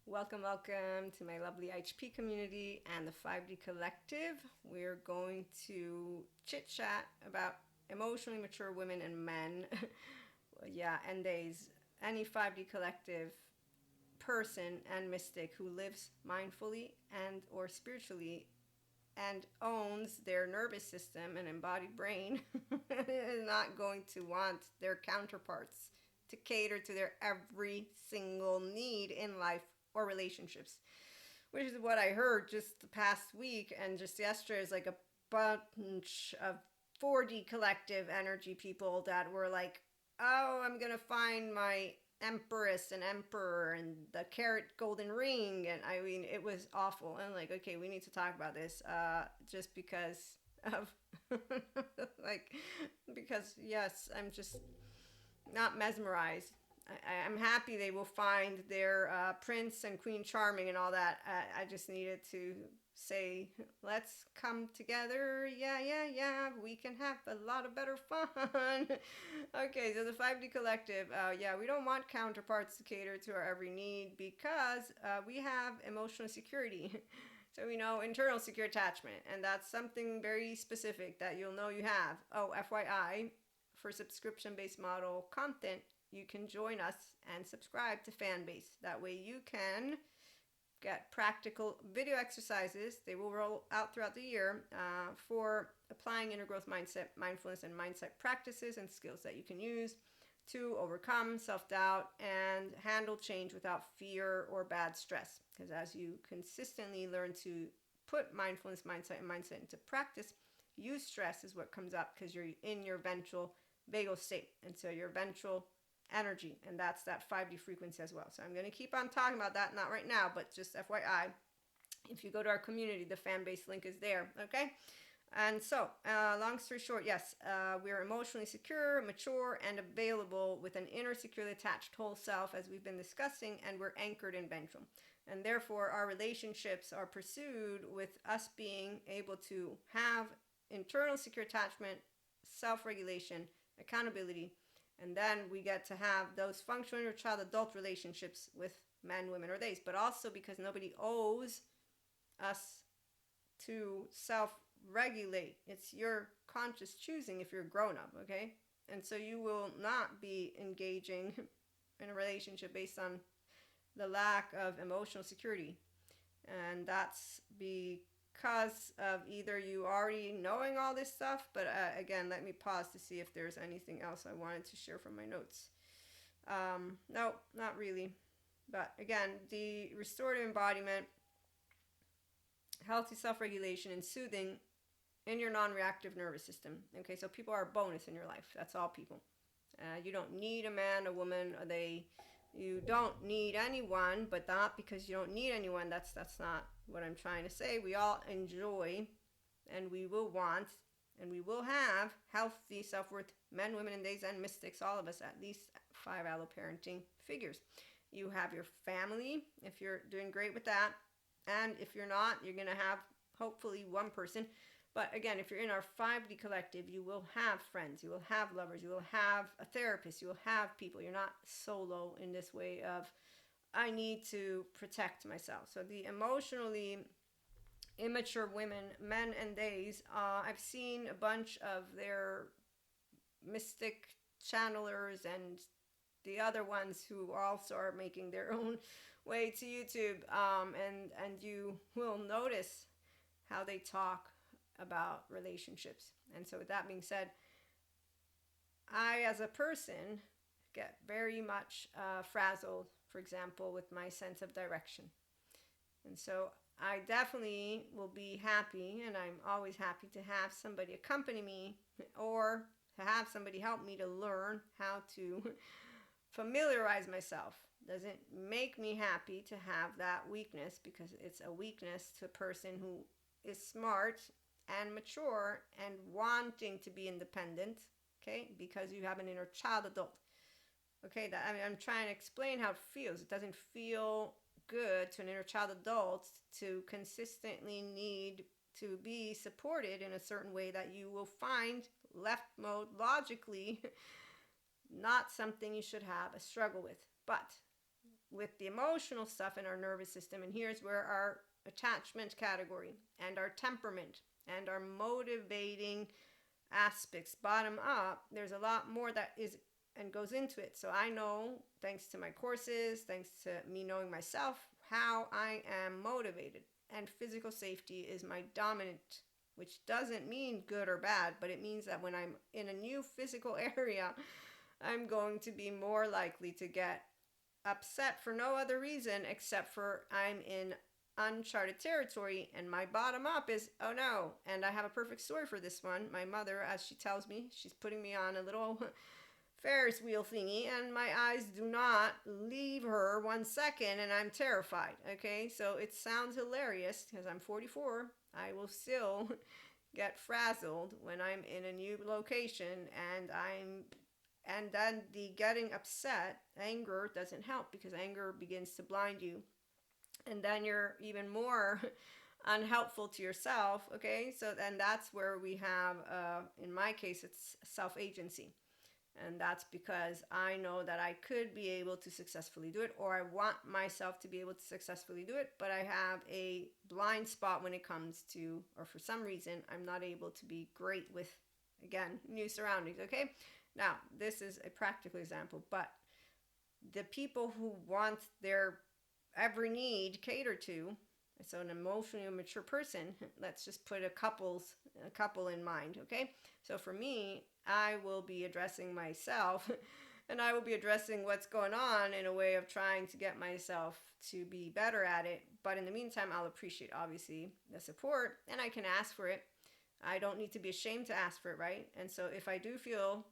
Welcome, welcome to my lovely IHP community and the 5D Collective. We're going to chit chat about emotionally mature women and men. Yeah, and days. Any 5D Collective person and mystic who lives mindfully and or spiritually and owns their nervous system and embodied brain is not going to want their counterparts to cater to their every single need in life or relationships, which is what I heard just the past week and just yesterday is like a bunch of 4D collective energy people that were like, oh, I'm gonna find my empress and emperor and the carrot golden ring. And I mean, it was awful. And like, okay, we need to talk about this just because of like, because yes, I'm just not mesmerized. I'm happy they will find their prince and queen charming and all that. I just needed to say, let's come together. Yeah, yeah, yeah. We can have a lot of better fun. Okay, so the 5D Collective. Yeah, we don't want counterparts to cater to our every need because we have emotional security. So we know internal secure attachment, and that's something very specific that you'll know you have. Oh, FYI, for subscription-based model content, you can join us and subscribe to Fanbase. That way you can get practical video exercises. They will roll out throughout the year for applying inner growth mindset, mindfulness, and mindset practices and skills that you can use to overcome self-doubt and handle change without fear or bad stress. Because as you consistently learn to put mindfulness, mindset, and mindset into practice, use stress is what comes up because you're in your ventral vagal state. And so your ventral energy, and that's that 5D frequency as well. So I'm going to keep on talking about that, not right now, but just FYI, if you go to our community, the fan base link is there. Okay. And so, long story short, yes, we are emotionally secure, mature, and available with an inner securely attached whole self, as we've been discussing, and we're anchored in ventral. And therefore, our relationships are pursued with us being able to have internal secure attachment, self-regulation, accountability, and then we get to have those functional inner child adult relationships with men, women, or theys, but also because nobody owes us to self-regulate. It's your conscious choosing if you're grown up, okay? And so you will not be engaging in a relationship based on the lack of emotional security. And that's because of either you already knowing all this stuff, but again, let me pause to see if there's anything else I wanted to share from my notes. No, not really. But again, the restorative embodiment, healthy self-regulation, and soothing in your non-reactive nervous system. Okay, so people are a bonus in your life. That's all people. You don't need a man, a woman, or they. You don't need anyone, but not because you don't need anyone. That's not what I'm trying to say. We all enjoy, and we will want, and we will have healthy self-worth men, women, and days, and mystics. All of us, at least 5 alloparenting figures. You have your family if you're doing great with that, and if you're not, you're gonna have hopefully one person. But again, if you're in our 5D collective, you will have friends, you will have lovers, you will have a therapist, you will have people. You're not solo in this way of, I need to protect myself. So the emotionally immature women, men and days, I've seen a bunch of their mystic channelers and the other ones who also are making their own way to YouTube, and you will notice how they talk about relationships. And so with that being said, I as a person get very much frazzled, for example, with my sense of direction. And so I definitely will be happy, and I'm always happy to have somebody accompany me or to have somebody help me to learn how to familiarize myself. Doesn't make me happy to have that weakness because it's a weakness to a person who is smart and mature and wanting to be independent, okay, because you have an inner child adult. Okay, that, I mean, I'm trying to explain how it feels. It doesn't feel good to an inner child adult to consistently need to be supported in a certain way that you will find left mode logically not something you should have a struggle with. But with the emotional stuff in our nervous system. And here's where our attachment category and our temperament and our motivating aspects bottom up. There's a lot more that is and goes into it. So I know, thanks to my courses, thanks to me knowing myself, how I am motivated. And physical safety is my dominant, which doesn't mean good or bad, but it means that when I'm in a new physical area, I'm going to be more likely to get upset for no other reason except for I'm in uncharted territory, and my bottom up is, oh no. And I have a perfect story for this one. My mother, as she tells me, she's putting me on a little Ferris wheel thingy, and my eyes do not leave her 1 second, and I'm terrified. Okay, so it sounds hilarious because I'm 44. I will still get frazzled when I'm in a new location, and then the getting upset, anger doesn't help, because anger begins to blind you, and then you're even more unhelpful to yourself. Okay, so then that's where we have, in my case, it's self-agency. And that's because I know that I could be able to successfully do it, or I want myself to be able to successfully do it, but I have a blind spot when it comes to, or for some reason, I'm not able to be great with, again, new surroundings. Okay, now this is a practical example, but the people who want their every need catered to, so an emotionally mature person, let's just put a couple in mind. Okay, so for me, I will be addressing myself and I will be addressing what's going on in a way of trying to get myself to be better at it. But in the meantime, I'll appreciate, obviously, the support, and I can ask for it. I don't need to be ashamed to ask for it, right? And so if I do feel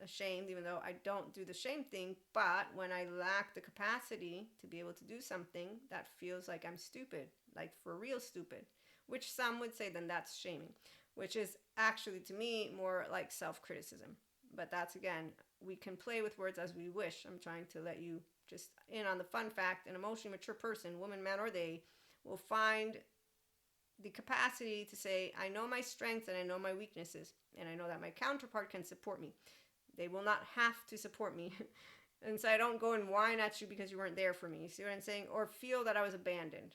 ashamed, even though I don't do the shame thing, but when I lack the capacity to be able to do something, that feels like I'm stupid, like for real stupid, which some would say then that's shaming, which is actually, to me, more like self-criticism. But that's, again, we can play with words as we wish. I'm trying to let you just in on the fun fact: an emotionally mature person, woman, man, or they, will find the capacity to say, I know my strengths and I know my weaknesses, and I know that my counterpart can support me. They will not have to support me. And so I don't go and whine at you because you weren't there for me. You see what I'm saying? Or feel that I was abandoned.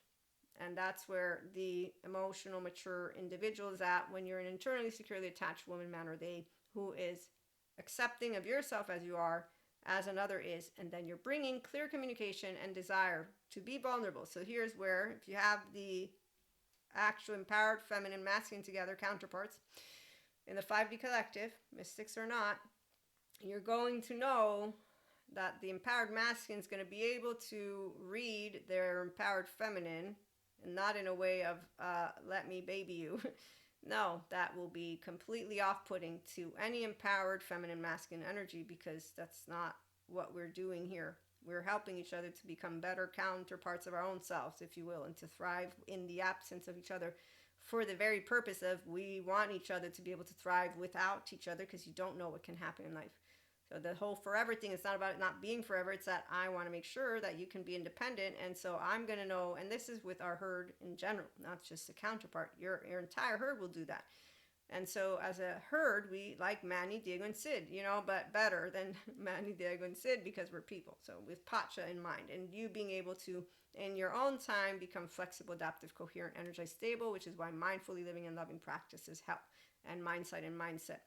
And that's where the emotional mature individual is at, when you're an internally securely attached woman, man, or they, who is accepting of yourself as you are, as another is, and then you're bringing clear communication and desire to be vulnerable. So here's where, if you have the actual empowered feminine masculine together, counterparts, in the 5D collective, mystics or not, you're going to know that the empowered masculine is going to be able to read their empowered feminine, and not in a way of let me baby you. No, that will be completely off-putting to any empowered feminine masculine energy, because that's not what we're doing here. We're helping each other to become better counterparts of our own selves, if you will, and to thrive in the absence of each other, for the very purpose of, we want each other to be able to thrive without each other, because you don't know what can happen in life. So the whole forever thing, it's not about it not being forever. It's that I want to make sure that you can be independent. And so I'm going to know, and this is with our herd in general, not just the counterpart. Your entire herd will do that. And so as a herd, we like Manny, Diego, and Sid, but better than Manny, Diego, and Sid, because we're people. So with Pacha in mind, and you being able to, in your own time, become flexible, adaptive, coherent, energized, stable, which is why mindfully living and loving practices help, and mindset and mindset.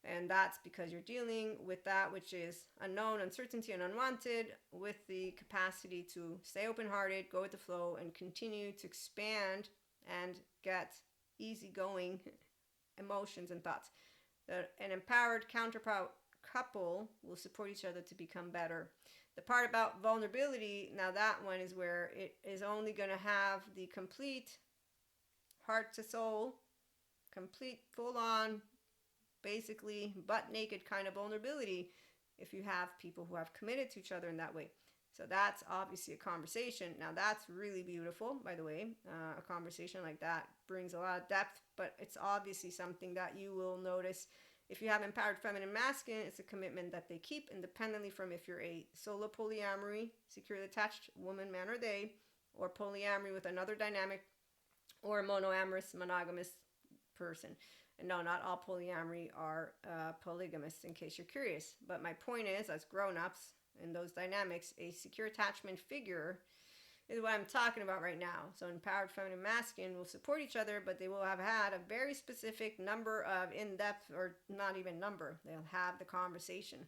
And that's because you're dealing with that which is unknown, uncertainty, and unwanted, with the capacity to stay open-hearted, go with the flow, and continue to expand and get easygoing emotions and thoughts. An empowered counterpart couple will support each other to become better. The part about vulnerability, now that one is where it is only going to have the complete heart to soul, complete full-on, basically butt naked kind of vulnerability, if you have people who have committed to each other in that way. So that's obviously a conversation. Now that's really beautiful, by the way. A conversation like that brings a lot of depth, but it's obviously something that you will notice. If you have empowered feminine masculine, it's a commitment that they keep independently from if you're a solo polyamory, securely attached woman, man, or they, or polyamory with another dynamic, or a monoamorous, monogamous person. And no, not all polyamory are polygamous, in case you're curious. But my point is, as grown-ups, in those dynamics, a secure attachment figure is what I'm talking about right now. So empowered feminine masculine will support each other, but they will have had a very specific number of in-depth, or not even number, they'll have the conversation.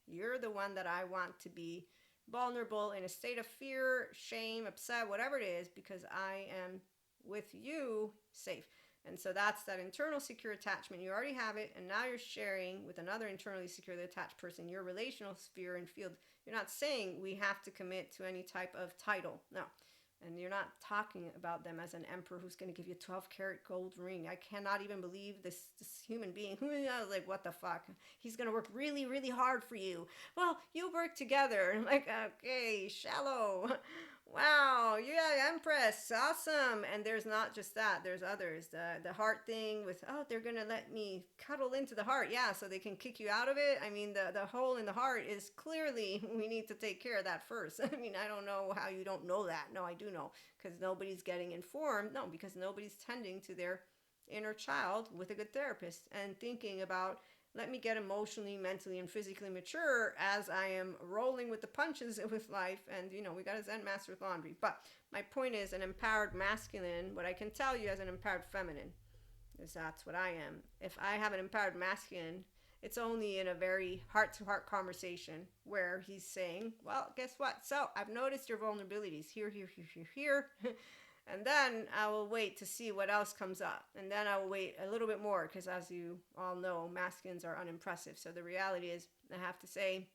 You're the one that I want to be vulnerable in a state of fear, shame, upset, whatever it is, because I am with you safe. And so that's that internal secure attachment. You already have it, and now you're sharing with another internally securely attached person your relational sphere and field. You're not saying we have to commit to any type of title. No. And you're not talking about them as an emperor who's going to give you a 12-karat gold ring. I cannot even believe this human being. I was like, what the fuck? He's going to work really, really hard for you. Well, you work together. I'm like, okay, shallow. Wow, yeah, Empress, awesome. And there's not just that, there's others. The heart thing with, oh, they're gonna let me cuddle into the heart. Yeah, so they can kick you out of it. I mean, the hole in the heart is clearly, we need to take care of that first. I mean, I don't know how you don't know that. No, I do know, because nobody's getting informed. No, because nobody's tending to their inner child with a good therapist and thinking about, let me get emotionally, mentally, and physically mature as I am rolling with the punches with life. And, we got a Zen master with laundry. But my point is, an empowered masculine, what I can tell you as an empowered feminine, is that's what I am. If I have an empowered masculine, it's only in a very heart-to-heart conversation where he's saying, well, guess what? So I've noticed your vulnerabilities here, here, here, here, here. And then I will wait to see what else comes up. And then I will wait a little bit more because, as you all know, masculines are unimpressive. So the reality is, I have to say,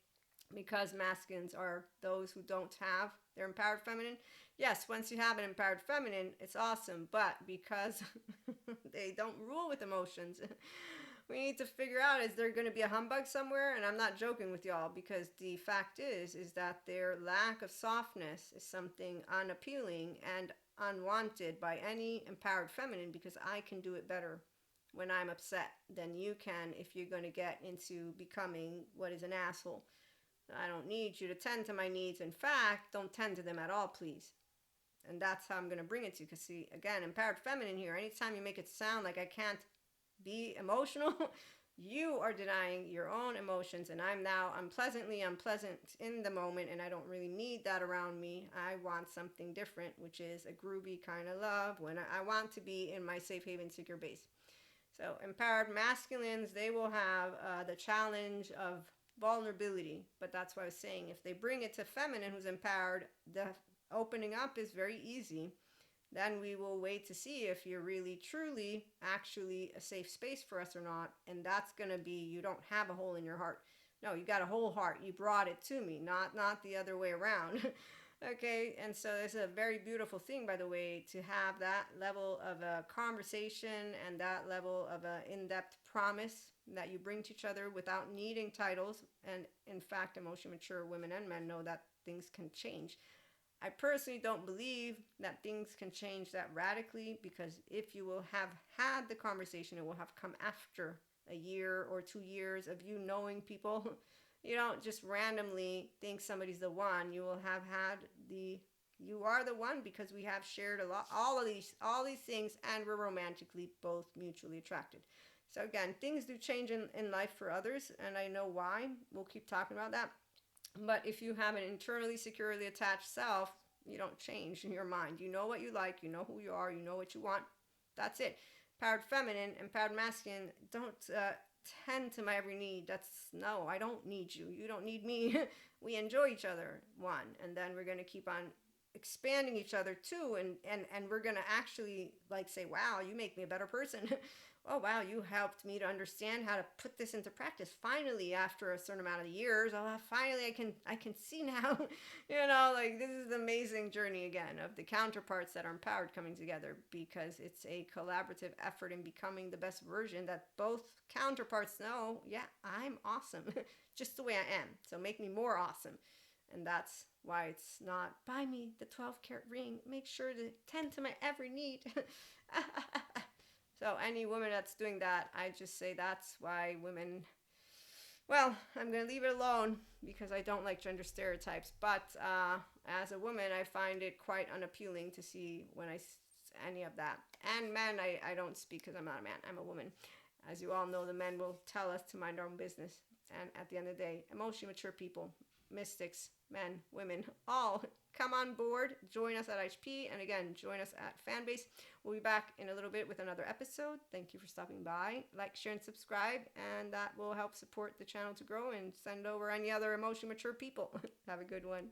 because masculines are those who don't have their empowered feminine, yes, once you have an empowered feminine, it's awesome. But because they don't rule with emotions, we need to figure out, is there going to be a humbug somewhere? And I'm not joking with y'all, because the fact is that their lack of softness is something unappealing and unwanted by any empowered feminine, because I can do it better when I'm upset than you can if you're going to get into becoming what is an asshole. I don't need you to tend to my needs. In fact, don't tend to them at all, please. And that's how I'm going to bring it to you. Because, see, again, empowered feminine here, anytime you make it sound like I can't be emotional, you are denying your own emotions. And I'm now unpleasantly unpleasant in the moment, and I don't really need that around me. I want something different, which is a groovy kind of love when I want to be in my safe haven secure base. So empowered masculines, they will have the challenge of vulnerability. But that's what I was saying. If they bring it to feminine who's empowered, the opening up is very easy. Then we will wait to see if you're really, truly, actually a safe space for us or not. And that's going to be, you don't have a hole in your heart. No, you got a whole heart. You brought it to me, not the other way around. Okay, and so it's a very beautiful thing, by the way, to have that level of a conversation and that level of an in-depth promise that you bring to each other without needing titles. And in fact, emotionally mature women and men know that things can change. I personally don't believe that things can change that radically, because if you will have had the conversation, it will have come after a year or 2 years of you knowing people. You don't just randomly think somebody's the one. You will have had you are the one, because we have shared a lot, all these things, and we're romantically both mutually attracted. So again, things do change in life for others, and I know why. We'll keep talking about that. But if you have an internally securely attached self, you don't change in your mind. You know what you like, you know who you are, you know what you want. That's it. Empowered feminine, empowered masculine, don't tend to my every need. No, I don't need you. You don't need me. We enjoy each other, one. And then we're going to keep on expanding each other, two. And we're going to actually say, wow, you make me a better person. Oh, wow, you helped me to understand how to put this into practice. Finally, after a certain amount of years, finally I can see now, this is the amazing journey again of the counterparts that are empowered coming together, because it's a collaborative effort in becoming the best version that both counterparts know, yeah, I'm awesome, just the way I am. So make me more awesome. And that's why it's not, buy me the 12-karat ring, make sure to tend to my every need. So any woman that's doing that, I just say that's why women, well, I'm going to leave it alone because I don't like gender stereotypes. But as a woman, I find it quite unappealing to see any of that. And men, I don't speak because I'm not a man. I'm a woman. As you all know, the men will tell us to mind our own business. And at the end of the day, emotionally mature people, mystics, men, women, all come on board. Join us at HP, and again, join us at Fanbase. We'll be back in a little bit with another episode. Thank you for stopping by. Like, share, and subscribe, and that will help support the channel to grow and send over any other emotionally mature people. Have a good one.